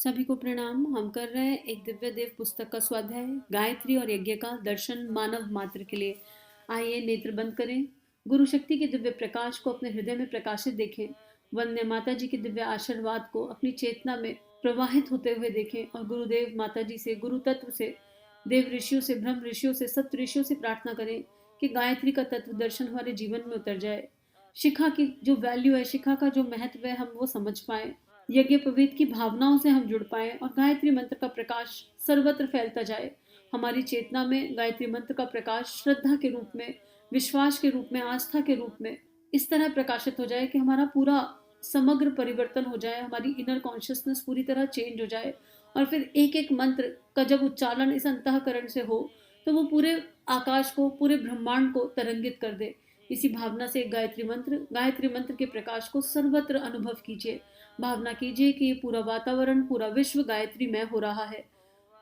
सभी को प्रणाम। हम कर रहे हैं एक दिव्य देव पुस्तक का स्वाध्याय, गायत्री और यज्ञ का दर्शन मानव मात्र के लिए। आइए नेत्र बंद करें, गुरु शक्ति के दिव्य प्रकाश को अपने हृदय में प्रकाशित देखें। वंदे माता जी के दिव्य आशीर्वाद को अपनी चेतना में प्रवाहित होते हुए देखें और गुरुदेव माता जी से, गुरु तत्व से, देव ऋषियों से, ब्रह्म ऋषियों से, सप्त ऋषियों से प्रार्थना करें कि गायत्री का तत्व दर्शन हमारे जीवन में उतर जाए। शिखा की जो वैल्यू है, शिखा का जो महत्व है, हम वो समझ पाए, यज्ञ पवित की भावनाओं से हम जुड़ पाए और गायत्री मंत्र का प्रकाश सर्वत्र फैलता जाए। हमारी चेतना में गायत्री मंत्र का प्रकाश श्रद्धा के रूप में, विश्वास के रूप में, आस्था के रूप में इस तरह प्रकाशित हो जाए कि हमारा पूरा समग्र परिवर्तन हो जाए, हमारी इनर कॉन्शियसनेस पूरी तरह चेंज हो जाए। और फिर एक एक मंत्र का जब उच्चारण इस अंतःकरण से हो तो वो पूरे आकाश को, पूरे ब्रह्मांड को तरंगित कर दे। इसी भावना से गायत्री मंत्र के प्रकाश को सर्वत्र अनुभव कीजिए। भावना कीजिए कि ये पूरा वातावरण, पूरा विश्व गायत्रीमय हो रहा है।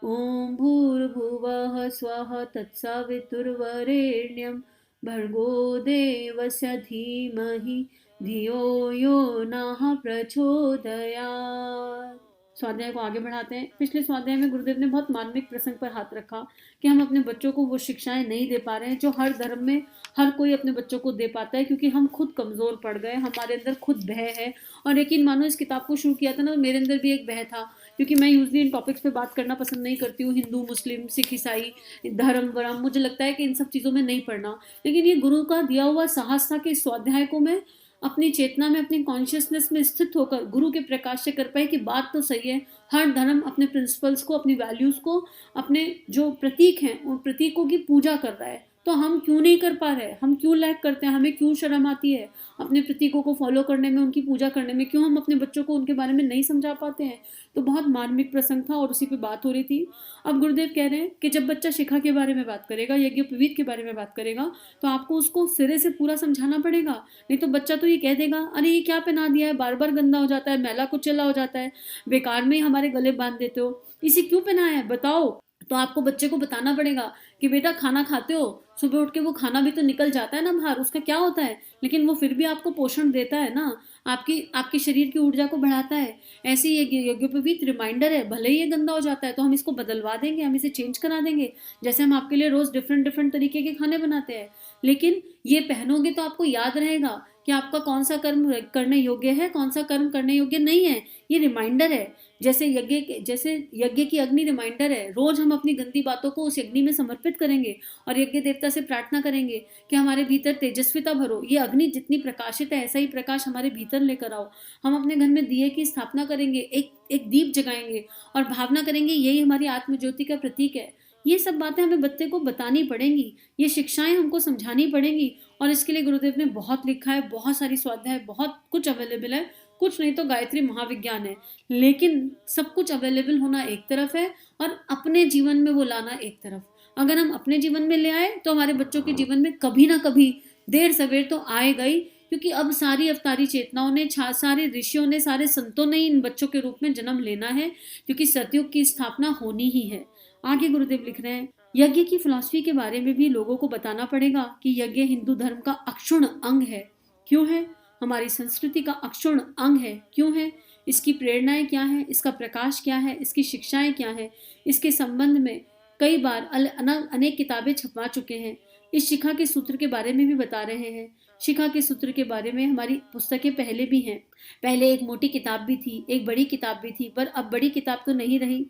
ओम भूर्भुवः स्वः तत्सवितुर्वरेण्यं भर्गो देवस्य धीमहि धियो यो नः प्रचोदयात्। स्वाध्याय को आगे बढ़ाते हैं। पिछले स्वाध्याय में गुरुदेव ने बहुत मार्मिक प्रसंग पर हाथ रखा कि हम अपने बच्चों को वो शिक्षाएं नहीं दे पा रहे हैं जो हर धर्म में हर कोई अपने बच्चों को दे पाता है, क्योंकि हम खुद कमजोर पड़ गए, हमारे अंदर खुद भय है। और यकीन मानो, इस किताब को शुरू किया था ना, मेरे अंदर भी एक भय था, क्योंकि मैं यूजली इन टॉपिक्स पे बात करना पसंद नहीं करती हूँ। हिंदू, मुस्लिम, सिख, ईसाई, धर्म वरम, मुझे लगता है कि इन सब चीज़ों में नहीं पढ़ना। लेकिन ये गुरु का दिया हुआ साहस था कि इस स्वाध्याय को मैं अपनी चेतना में, अपनी कॉन्शियसनेस में स्थित होकर गुरु के प्रकाश से कर पाए कि बात तो सही है। हर धर्म अपने प्रिंसिपल्स को, अपनी वैल्यूज को, अपने जो प्रतीक हैं उन प्रतीकों की पूजा कर रहा है, तो हम क्यों नहीं कर पा रहे? हम क्यों लैक करते हैं? हमें क्यों शर्म आती है अपने प्रतीकों को फॉलो करने में, उनकी पूजा करने में? क्यों हम अपने बच्चों को उनके बारे में नहीं समझा पाते हैं? तो बहुत मार्मिक प्रसंग था और उसी पे बात हो रही थी। अब गुरुदेव कह रहे हैं कि जब बच्चा शिखा के बारे में बात करेगा, यज्ञोपवीत के बारे में बात करेगा, तो आपको उसको सिरे से पूरा समझाना पड़ेगा। नहीं तो बच्चा तो ये कह देगा, अरे ये क्या पहना दिया है, बार बार गंदा हो जाता है, मैला कुचैला हो जाता है, बेकार में ही हमारे गले बांध देते हो, इसे क्यों पहनाया है बताओ। तो आपको बच्चे को बताना पड़ेगा कि बेटा खाना खाते हो, सुबह उठ के वो खाना भी तो निकल जाता है ना बाहर, उसका क्या होता है, लेकिन वो फिर भी आपको पोषण देता है ना, आपकी आपके शरीर की ऊर्जा को बढ़ाता है। ऐसे ही यज्ञोपवीत रिमाइंडर है, भले ही ये गंदा हो जाता है तो हम इसको बदलवा देंगे, हम इसे चेंज करा देंगे। जैसे हम आपके लिए रोज डिफरेंट डिफरेंट तरीके के खाने बनाते हैं, लेकिन ये पहनोगे तो आपको याद रहेगा कि आपका कौन सा कर्म करने योग्य है, कौन सा कर्म करने योग्य नहीं है। ये रिमाइंडर है, जैसे यज्ञ की अग्नि रिमाइंडर है। रोज हम अपनी गंदी बातों को उस अग्नि में समर्पित करेंगे और यज्ञ देवता से प्रार्थना करेंगे कि हमारे भीतर तेजस्विता भरो, ये अग्नि जितनी प्रकाशित है ऐसा ही प्रकाश हमारे भीतर लेकर आओ। हम अपने घर में दिए की स्थापना करेंगे, एक दीप जगाएंगे और भावना करेंगे यही हमारी आत्मज्योति का प्रतीक है। ये सब बातें हमें बच्चे को बतानी पड़ेंगी, ये शिक्षाएं हमको समझानी पड़ेंगी। और इसके लिए गुरुदेव ने बहुत लिखा है, बहुत सारी स्वाध्याय, बहुत कुछ अवेलेबल है। कुछ नहीं तो गायत्री महाविज्ञान है। लेकिन सब कुछ अवेलेबल होना एक तरफ है और अपने जीवन में वो लाना एक तरफ। अगर हम अपने जीवन में ले आए तो हमारे बच्चों के जीवन में कभी ना कभी देर सवेर तो आएगा ही, क्योंकि अब सारी अवतारी चेतनाओं ने, सारे ऋषियों ने, सारे संतों ने इन बच्चों के रूप में जन्म लेना है, क्योंकि सतयुग की स्थापना होनी ही है। आगे गुरुदेव लिख रहे हैं, यज्ञ की फिलॉसफी के बारे में भी लोगों को बताना पड़ेगा कि यज्ञ हिंदू धर्म का अक्षुण्ण अंग है। क्यों है? हमारी संस्कृति का अक्षुण्ण अंग है। क्यों है? इसकी प्रेरणाएं क्या है, इसका प्रकाश क्या है, इसकी शिक्षाएं क्या है, इसके संबंध में कई बार अनेक किताबें छपवा चुके हैं। इस शिखा के सूत्र के बारे में भी बता रहे हैं। शिखा के सूत्र के बारे में हमारी पुस्तकें पहले भी हैं। पहले एक मोटी किताब भी थी, एक बड़ी किताब भी थी, पर अब बड़ी किताब तो नहीं रही,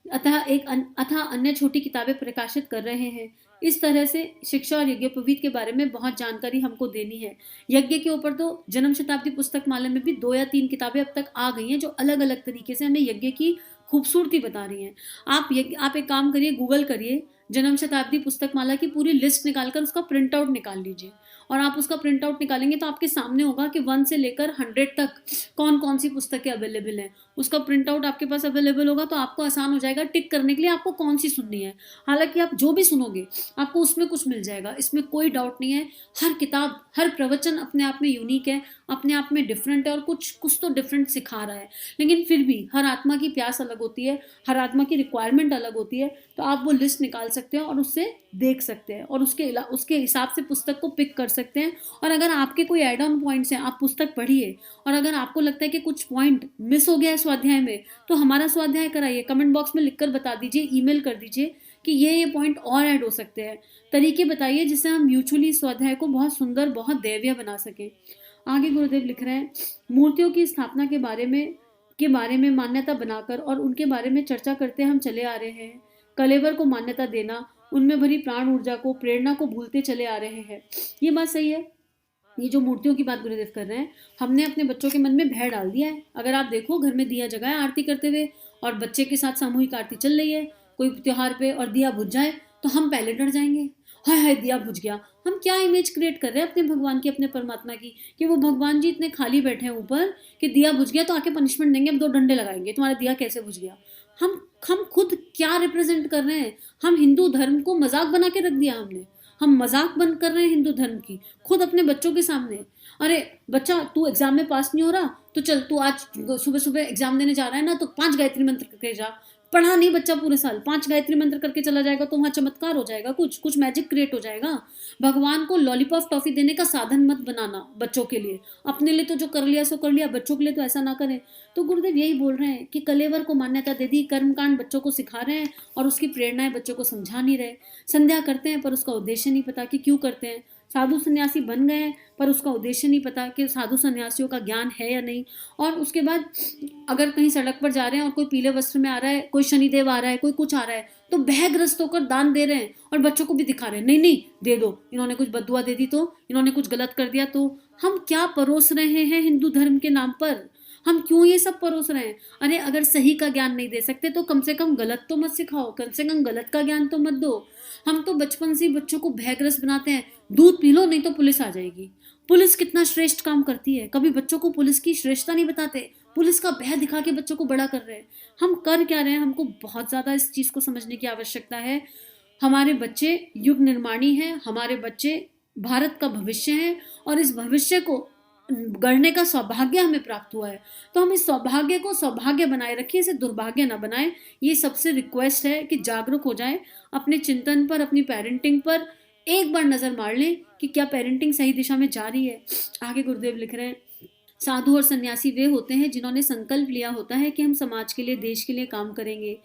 अतः अन्य छोटी किताबें प्रकाशित कर रहे हैं। इस तरह से शिक्षा और यज्ञोपवीत के बारे में बहुत जानकारी हमको देनी है। यज्ञ के ऊपर तो जन्म शताब्दी पुस्तक माला में भी 2 या 3 किताबें अब तक आ गई हैं, जो अलग अलग तरीके से हमें यज्ञ की खूबसूरती बता रही हैं। आप एक काम करिए, गूगल करिए, जन्म शताब्दी पुस्तक माला की पूरी लिस्ट निकालकर उसका प्रिंट आउट निकाल लीजिए, और आप उसका प्रिंट आउट निकालेंगे तो आपके सामने होगा कि 1 से लेकर 100 तक कौन कौन सी पुस्तकें अवेलेबल हैं। उसका प्रिंट आउट आपके पास अवेलेबल होगा तो आपको आसान हो जाएगा टिक करने के लिए आपको कौन सी सुननी है। हालांकि आप जो भी सुनोगे आपको उसमें कुछ मिल जाएगा, इसमें कोई डाउट नहीं है। हर किताब, हर प्रवचन अपने आप में यूनिक है, अपने आप में डिफरेंट है, और कुछ तो डिफरेंट सिखा रहा है। लेकिन फिर भी हर आत्मा की प्यास अलग होती है, हर आत्मा की रिक्वायरमेंट अलग होती है। तो आप वो लिस्ट निकाल सकते हैं और उससे देख सकते हैं और उसके हिसाब से पुस्तक को पिक कर सकते हैं। और अगर आपके कोई एड ऑन पॉइंट्स हैं, आप पुस्तक पढ़िए, और अगर आपको लगता है कि कुछ पॉइंट मिस हो गया है स्वाध्याय में, तो हमारा स्वाध्याय कराइए, कमेंट बॉक्स में लिखकर बता दीजिए, ईमेल कर दीजिए कि ये पॉइंट और ऐड हो सकते हैं। तरीके बताइए जिससे हम म्यूचुअली स्वाध्याय को बहुत सुंदर, बहुत दैवीय बना सकें। आगे गुरुदेव लिख रहे हैं, मूर्तियों की स्थापना के बारे में मान्यता बनाकर और उनके बारे में चर्चा करते हम चले आ रहे हैं। कलेवर को मान्यता देना, उनमें भरी प्राण ऊर्जा को, प्रेरणा को भूलते चले आ रहे हैं। ये बात सही है। ये जो मूर्तियों की बात गुरुदेव कर रहे हैं, हमने अपने बच्चों के मन में भय डाल दिया है। अगर आप देखो, घर में दिया जगाए आरती करते हुए और बच्चे के साथ सामूहिक आरती चल रही है कोई त्योहार पे, और दिया बुझ जाए तो हम पहले डर जाएंगे, हाय हाय दिया बुझ गया। हम क्या इमेज क्रिएट कर रहे हैं अपने भगवान की, अपने परमात्मा की, कि वो भगवान जी इतने खाली बैठे हैं ऊपर कि दिया बुझ गया तो आके पनिशमेंट देंगे, अब 2 डंडे लगाएंगे, तुम्हारा दिया कैसे बुझ गया। हम खुद क्या रिप्रेजेंट कर रहे हैं? हम हिंदू धर्म को मजाक बना के रख दिया हमने। हम मजाक बंद कर रहे हैं हिंदू धर्म की, खुद अपने बच्चों के सामने। अरे बच्चा, तू एग्जाम में पास नहीं हो रहा तो चल, तू आज सुबह सुबह एग्जाम देने जा रहा है ना, तो 5 गायत्री मंत्र करके जा। पढ़ा नहीं बच्चा पूरे साल, 5 गायत्री मंत्र करके चला जाएगा तो वहां चमत्कार हो जाएगा, कुछ मैजिक क्रिएट हो जाएगा। भगवान को लॉलीपॉप टॉफी देने का साधन मत बनाना बच्चों के लिए। अपने लिए तो जो कर लिया सो कर लिया, बच्चों के लिए तो ऐसा ना करें। तो गुरुदेव यही बोल रहे हैं कि कलेवर को मान्यता दे दी, कर्मकांड बच्चों को सिखा रहे हैं और उसकी प्रेरणाएं बच्चों को समझा नहीं रहे। संध्या करते हैं पर उसका उद्देश्य नहीं पता कि क्यों करते हैं। साधु सन्यासी बन गए हैं पर उसका उद्देश्य नहीं पता कि साधु सन्यासियों का ज्ञान है या नहीं। और उसके बाद अगर कहीं सड़क पर जा रहे हैं और कोई पीले वस्त्र में आ रहा है, कोई शनिदेव आ रहा है, कोई कुछ आ रहा है, तो भयग्रस्त होकर दान दे रहे हैं और बच्चों को भी दिखा रहे हैं, नहीं नहीं दे दो, इन्होंने कुछ बददुआ दे दी तो, इन्होंने कुछ गलत कर दिया तो। हम क्या परोस रहे हैं हिंदू धर्म के नाम पर? हम क्यों ये सब परोस रहे हैं? अरे अगर सही का ज्ञान नहीं दे सकते तो कम से कम गलत तो मत सिखाओ, कम से कम गलत का ज्ञान तो मत दो। हम तो बचपन से बच्चों को भयग्रस्त बनाते हैं, दूध पी लो नहीं तो पुलिस आ जाएगी। पुलिस कितना श्रेष्ठ काम करती है, कभी बच्चों को पुलिस की श्रेष्ठता नहीं बताते, पुलिस का भय दिखा के बच्चों को बड़ा कर रहे हैं। हम कर क्या रहे हैं? हमको बहुत ज्यादा इस चीज को समझने की आवश्यकता है। हमारे बच्चे युग निर्माणी हैं, हमारे बच्चे भारत का भविष्य हैं और इस भविष्य को गढ़ने का सौभाग्य हमें प्राप्त हुआ है। तो हम इस सौभाग्य को सौभाग्य बनाए रखें, इसे दुर्भाग्य ना बनाएं। ये सबसे रिक्वेस्ट है कि जागरूक हो जाएं, अपने चिंतन पर, अपनी पेरेंटिंग पर एक बार नजर मार लें कि क्या पेरेंटिंग सही दिशा में जा रही है। आगे गुरुदेव लिख रहे हैं, साधु और सन्यासी वे होते हैं जिन्होंने संकल्प लिया होता है कि हम समाज के लिए, देश के लिए काम करेंगे,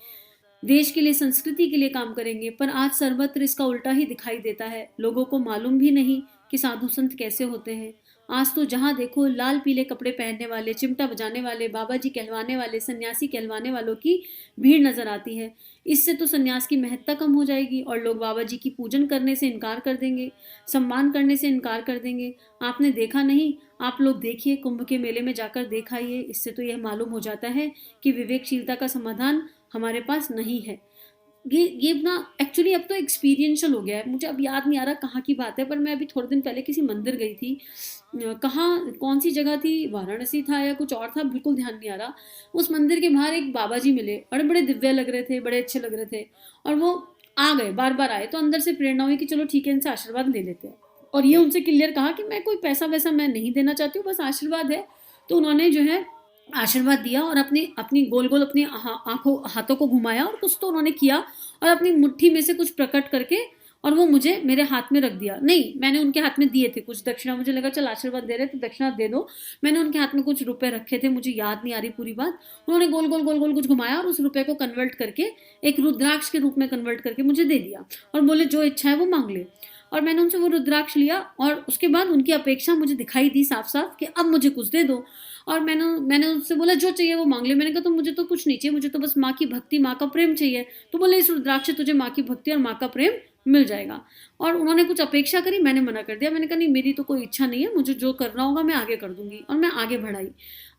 देश के लिए, संस्कृति के लिए काम करेंगे। पर आज सर्वत्र इसका उल्टा ही दिखाई देता है। लोगों को मालूम भी नहीं कि साधु संत कैसे होते हैं। आज तो जहां देखो लाल पीले कपड़े पहनने वाले, चिमटा बजाने वाले, बाबा जी कहलवाने वाले, सन्यासी कहलवाने वालों की भीड़ नजर आती है। इससे तो सन्यास की महत्ता कम हो जाएगी और लोग बाबा जी की पूजन करने से इनकार कर देंगे, सम्मान करने से इनकार कर देंगे। आपने देखा नहीं? आप लोग देखिए, कुंभ के मेले में जाकर देख आइए। इससे तो यह मालूम हो जाता है कि विवेकशीलता का समाधान हमारे पास नहीं है। ये ना एक्चुअली अब तो एक्सपीरियंशियल हो गया है। मुझे अब याद नहीं आ रहा कहाँ की बात है, पर मैं अभी थोड़े दिन पहले किसी मंदिर गई थी। कहाँ, कौन सी जगह थी, वाराणसी था या कुछ और था, बिल्कुल ध्यान नहीं आ रहा। उस मंदिर के बाहर एक बाबा जी मिले, बड़े बड़े दिव्य लग रहे थे, बड़े अच्छे लग रहे थे, और वो आ गए, बार बार आए। तो अंदर से प्रेरणा हुई कि चलो ठीक है, इनसे आशीर्वाद ले लेते हैं। और ये उनसे क्लियर कहा कि मैं कोई पैसा वैसा मैं नहीं देना चाहती हूँ, बस आशीर्वाद है। तो उन्होंने जो है आशीर्वाद दिया और अपनी अपनी गोल गोल अपनी आंखों हाथों को घुमाया और कुछ तो उन्होंने किया और अपनी मुट्ठी में से कुछ प्रकट करके और वो मुझे मेरे हाथ में रख दिया। नहीं, मैंने उनके हाथ में दिए थे कुछ दक्षिणा, मुझे लगा चल आशीर्वाद दे रहे तो दक्षिणा दे दो। मैंने उनके हाथ में कुछ रुपए रखे थे, मुझे याद नहीं आ रही पूरी बात। उन्होंने गोल गोल गोल गोल कुछ घुमाया और उस रुपए को कन्वर्ट करके एक रुद्राक्ष के रूप में कन्वर्ट करके मुझे दे दिया और बोले जो इच्छा है वो मांग ले। और मैंने उनसे वो रुद्राक्ष लिया और उसके बाद उनकी अपेक्षा मुझे दिखाई दी साफ साफ कि अब मुझे कुछ दे दो। और मैंने उनसे बोला जो चाहिए वो मांग ले। मैंने कहा तो मुझे तो कुछ नहीं चाहिए, मुझे तो बस माँ की भक्ति, माँ का प्रेम चाहिए। तो बोले इस रुद्राक्ष से तुझे माँ की भक्ति और माँ का प्रेम मिल जाएगा। और उन्होंने कुछ अपेक्षा करी, मैंने मना कर दिया। मैंने कहा नहीं, मेरी तो कोई इच्छा नहीं है, मुझे जो करना होगा मैं आगे कर दूंगी। और मैं आगे बढ़ाई।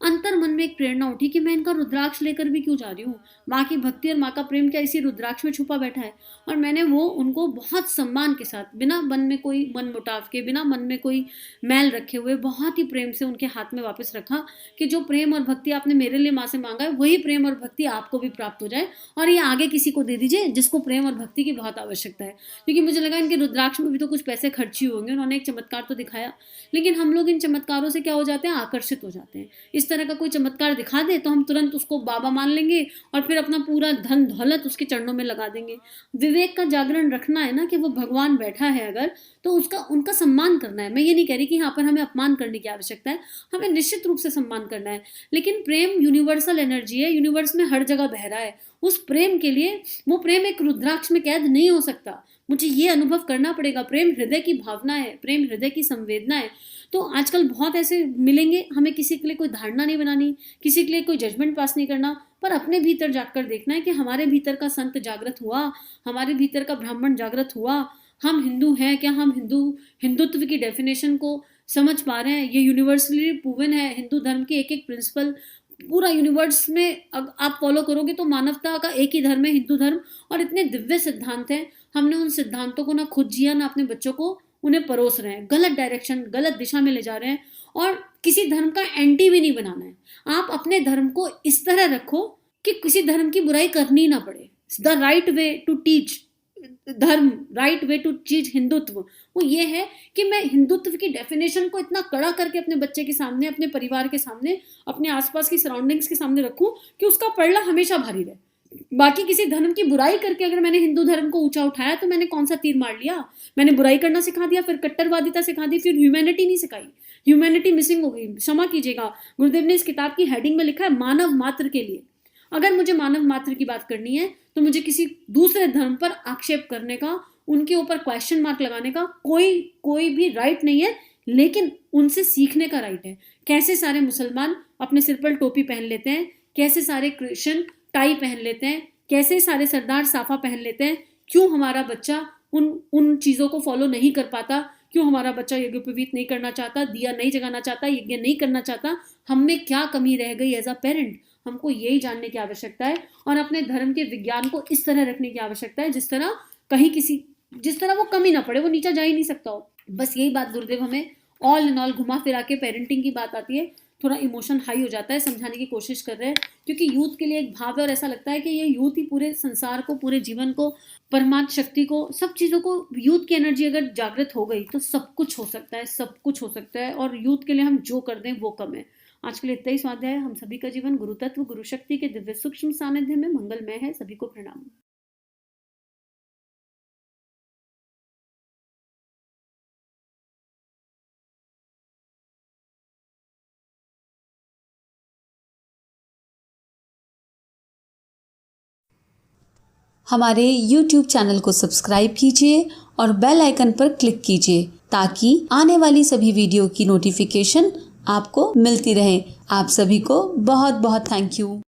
अंतर मन में एक प्रेरणा उठी कि मैं इनका रुद्राक्ष लेकर भी क्यों जा रही हूँ। माँ की भक्ति और माँ का प्रेम क्या इसी रुद्राक्ष में छुपा बैठा है। और मैंने वो उनको बहुत सम्मान के साथ, बिना मन में कोई मन मुटाव के, बिना मन में कोई मैल रखे हुए, बहुत ही प्रेम से उनके हाथ में वापस रखा कि जो प्रेम और भक्ति आपने मेरे लिए माँ से मांगा है वही प्रेम और भक्ति आपको भी प्राप्त हो जाए और ये आगे किसी को दे दीजिए जिसको प्रेम और भक्ति की बहुत आवश्यकता है। क्योंकि मुझे लगा इनके रुद्राक्ष में भी तो कुछ पैसे खर्च ही होंगे, उन्होंने एक चमत्कार तो दिखाया। लेकिन हम लोग इन चमत्कारों से क्या हो जाते हैं, आकर्षित हो जाते हैं। इस तरह का कोई चमत्कार दिखा दे तो हम तुरंत उसको बाबा मान लेंगे और फिर अपना पूरा धन दौलत उसके चरणों में लगा देंगे। विवेक का जागरण रखना है ना, कि वो भगवान बैठा है अगर, तो उसका उनका सम्मान करना है। मैं ये नहीं कह रही कि यहाँ पर हमें अपमान करने की आवश्यकता है, हमें निश्चित रूप से सम्मान करना है। लेकिन प्रेम यूनिवर्सल एनर्जी है, यूनिवर्स में हर जगह बह रहा है। उस प्रेम के लिए, वो प्रेम एक रुद्राक्ष में कैद नहीं हो सकता। मुझे ये अनुभव करना पड़ेगा। प्रेम हृदय की भावना है, प्रेम हृदय की संवेदना है। तो आजकल बहुत ऐसे मिलेंगे, हमें किसी के लिए कोई धारणा नहीं बनानी, किसी के लिए कोई जजमेंट पास नहीं करना, पर अपने भीतर जाकर देखना है कि हमारे भीतर का संत जागृत हुआ, हमारे भीतर का ब्राह्मण जागृत हुआ, हम हिंदू हैं क्या, हम हिंदुत्व की डेफिनेशन को समझ पा रहे हैं। ये यूनिवर्सली प्रूवन है, हिंदू धर्म के एक एक प्रिंसिपल पूरा यूनिवर्स में आप फॉलो करोगे तो मानवता का एक ही धर्म है, हिंदू धर्म। और इतने दिव्य सिद्धांत हैं, हमने उन सिद्धांतों को ना खुद जिया, ना अपने बच्चों को उन्हें परोस रहे हैं। गलत डायरेक्शन, गलत दिशा में ले जा रहे हैं। और किसी धर्म का एंटी भी नहीं बनाना है। आप अपने धर्म को इस तरह रखो कि किसी धर्म की बुराई करनी ना पड़े। The right way to teach dharma, right way to teach Hindutva, वो ये है कि मैं हिंदुत्व की डेफिनेशन को इतना कड़ा करके अपने बच्चे के सामने, अपने परिवार के सामने, अपने आसपास की सराउंडिंग्स के सामने रखूं कि उसका पलड़ा हमेशा भारी रहे। बाकी किसी धर्म की बुराई करके अगर मैंने हिंदू धर्म को ऊंचा उठाया तो मैंने कौन सा तीर मार लिया। मैंने बुराई करना सिखा दिया, फिर कट्टरवादिता सिखा दी, फिर ह्यूमैनिटी नहीं सिखाई। ह्यूमैनिटी मिसिंग हो गई। क्षमा कीजिएगा, गुरुदेव ने इस किताब की हेडिंग में लिखा है मानव मात्र के लिए। अगर मुझे मानव मात्र की बात करनी है तो मुझे किसी दूसरे धर्म पर आक्षेप करने का, उनके ऊपर क्वेश्चन मार्क लगाने का कोई भी राइट नहीं है, लेकिन उनसे सीखने का राइट है। कैसे सारे मुसलमान अपने सिर पर टोपी पहन लेते हैं, कैसे सारे क्रिश्चियन टाई पहन लेते हैं, कैसे सारे सरदार साफा पहन लेते हैं, क्यों हमारा बच्चा उन चीज़ों को फॉलो नहीं कर पाता, क्यों हमारा बच्चा यज्ञोपवीत नहीं करना चाहता, दिया नहीं जगाना चाहता, यज्ञ नहीं करना चाहता, हम में क्या कमी रह गई एज अ पेरेंट। हमको यही जानने की आवश्यकता है और अपने धर्म के विज्ञान को इस तरह रखने की आवश्यकता है जिस तरह वो कमी ना पड़े, वो नीचा जा ही नहीं सकता हो। बस यही बात गुरुदेव हमें ऑल इन ऑल घुमा फिरा के, पेरेंटिंग की बात आती है थोड़ा इमोशन हाई हो जाता है, समझाने की कोशिश कर रहे हैं क्योंकि यूथ के लिए एक भाव है और ऐसा लगता है कि ये यूथ ही पूरे संसार को, पूरे जीवन को, परमात्म शक्ति को, सब चीज़ों को, यूथ की एनर्जी अगर जागृत हो गई तो सब कुछ हो सकता है, सब कुछ हो सकता है। और यूथ के लिए हम जो कर दें वो कम है। आज के लिए इतना ही स्वाध्याय। हम सभी का जीवन गुरु तत्व, गुरु शक्ति के दिव्य सूक्ष्म सानिध्य में मंगलमय है। सभी को प्रणाम। हमारे YouTube चैनल को सब्सक्राइब कीजिए और बेल आइकन पर क्लिक कीजिए ताकि आने वाली सभी वीडियो की नोटिफिकेशन आपको मिलती रहे। आप सभी को बहुत बहुत थैंक यू।